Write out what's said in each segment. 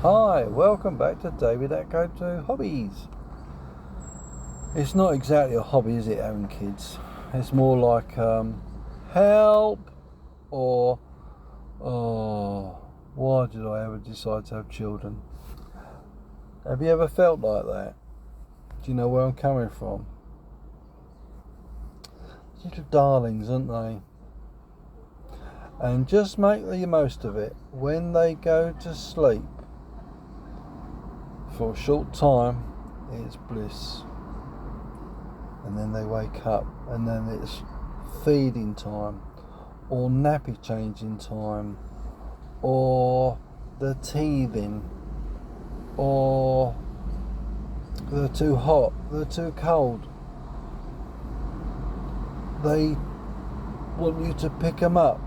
Hi, welcome back to David Echo to Hobbies. It's not exactly a hobby, is it, having kids? It's more like help or why did I ever decide to have children? Have you ever felt like that? Do you know where I'm coming from? Little darlings, aren't they? And just make the most of it. When they go to sleep for a short time, it's bliss. And then they wake up, and then it's feeding time, or nappy changing time, or they're teething, or they're too hot, they're too cold. They want you to pick them up.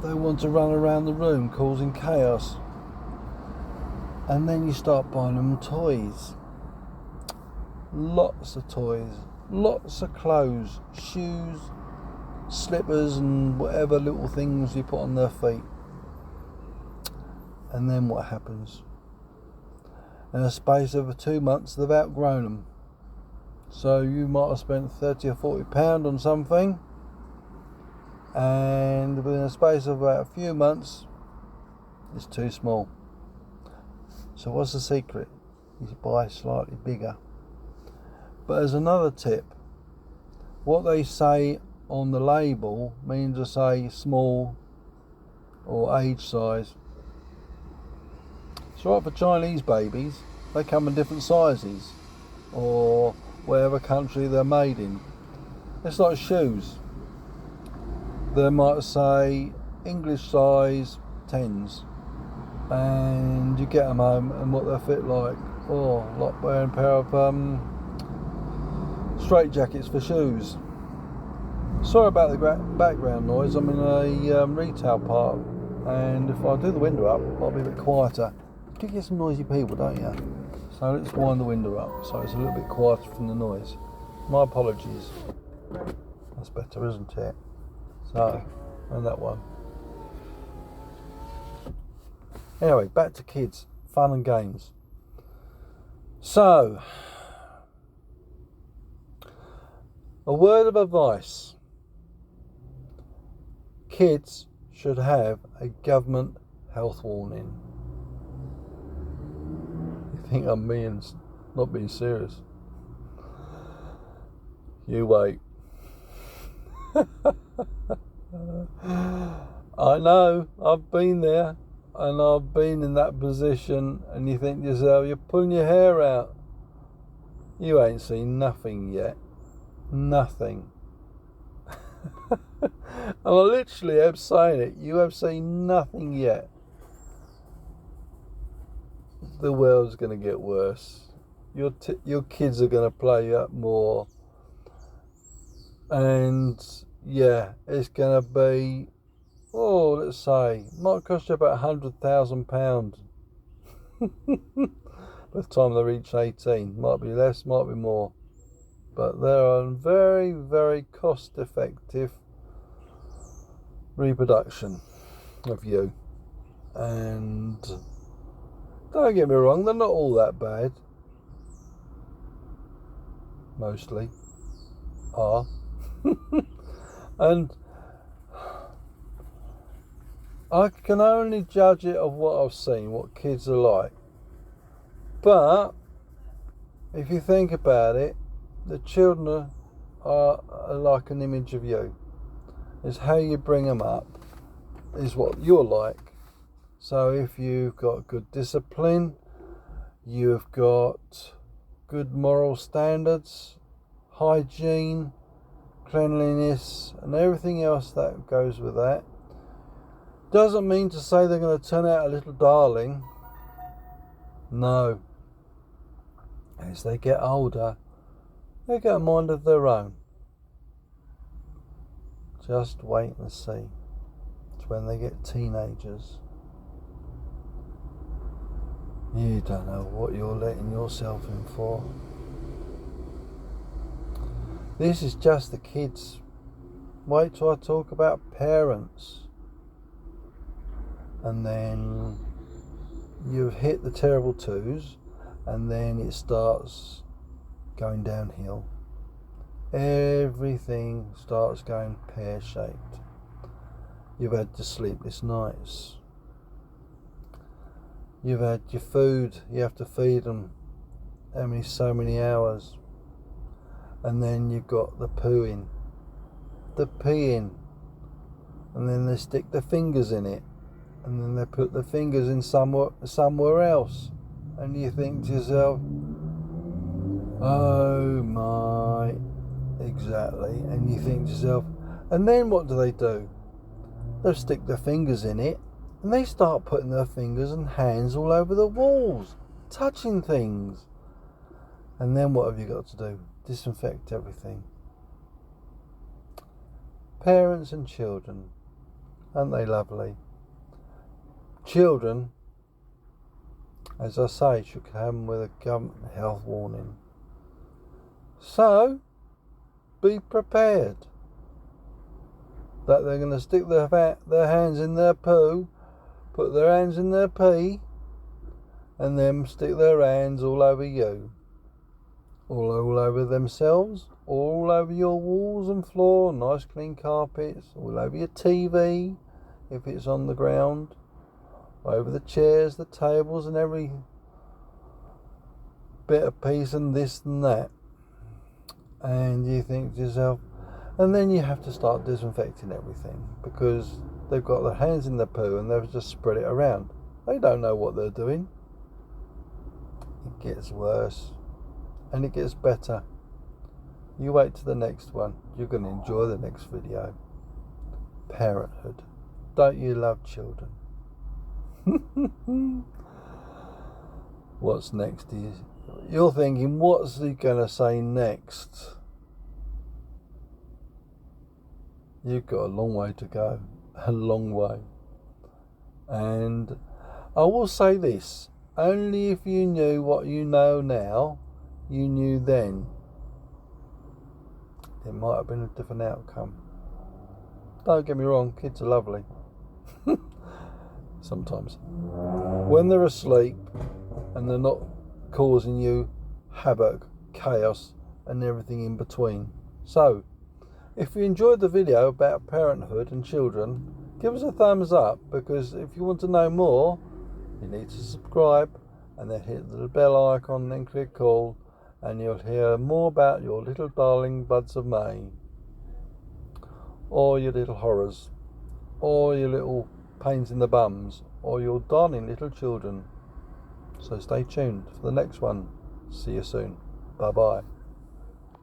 They want to run around the room causing chaos. And then you start buying them toys. Lots of toys, lots of clothes, shoes, slippers and whatever little things you put on their feet. And then what happens? In a space of 2 months they've outgrown them. So you might have spent £30 or £40 on something, and within a space of about a few months it's too small. So what's the secret? You buy slightly bigger. But as another tip, what they say on the label means to say small or age size. It's right for Chinese babies. They come in different sizes, or whatever country they're made in. It's like shoes. They might say English size 10s, and you get them home and what they fit like. Like wearing a pair of straight jackets for shoes. Sorry about the background noise. I'm in a retail park, and if I do the window up, it might be a bit quieter. You do get some noisy people, don't you? So let's wind the window up so it's a little bit quieter from the noise. My apologies. That's better, isn't it? So, and that one. Anyway, back to kids, fun and games. So, a word of advice. Kids should have a government health warning. You think I'm not being serious? You wait. I know, I've been there, and I've been in that position, and you think to yourself, you're pulling your hair out. You ain't seen nothing yet. Nothing. And I literally am saying it. You have seen nothing yet. The world's going to get worse. Your kids are going to play up more. And yeah, it's going to be, let's say, might cost you about £100,000 by the time they reach 18. Might be less, might be more. But they're a very, very cost-effective reproduction of you. And don't get me wrong, they're not all that bad. Mostly are. And I can only judge it of what I've seen, what kids are like. But if you think about it, the children are like an image of you. It's how you bring them up, is what you're like. So if you've got good discipline, you've got good moral standards, hygiene, cleanliness, and everything else that goes with that, doesn't mean to say they're going to turn out a little darling. No. As they get older, they get a mind of their own. Just wait and see. It's when they get teenagers. You don't know what you're letting yourself in for. This is just the kids. Wait till I talk about parents. And then you've hit the terrible twos, and then it starts going downhill. Everything starts going pear-shaped. You've had your sleepless nights. You've had your food. You have to feed them so many hours. And then you've got the pooing, the peeing, and then they stick their fingers in it, and then they put the fingers in somewhere else, and you think to yourself, oh my, exactly, and you think to yourself, and then what do? They'll stick their fingers in it, and they start putting their fingers and hands all over the walls, touching things. And then what have you got to do? Disinfect everything. Parents and children, aren't they lovely? Children, as I say, should come with a government health warning. So, be prepared that they're going to stick their hands in their poo, put their hands in their pee, and then stick their hands all over you. All over themselves, all over your walls and floor, nice clean carpets, all over your TV, if it's on the ground, over the chairs, the tables, and every bit of piece and this and that. And you think to yourself, and then you have to start disinfecting everything, because they've got their hands in the poo and they've just spread it around. They don't know what they're doing. It gets worse. And it gets better. You wait to the next one. You're going to enjoy the next video. Parenthood. Don't you love children? What's next? You're thinking, what's he going to say next? You've got a long way to go. A long way. And I will say this. Only if you knew what you know now, you knew then, it might have been a different outcome. Don't get me wrong, kids are lovely. Sometimes. When they're asleep and they're not causing you havoc, chaos, and everything in between. So, if you enjoyed the video about parenthood and children, give us a thumbs up, because if you want to know more, you need to subscribe and then hit the bell icon and click all, and you'll hear more about your little darling buds of May, or your little horrors, or your little pains in the bums, or your darling little children. So stay tuned for the next one. See you soon. Bye bye.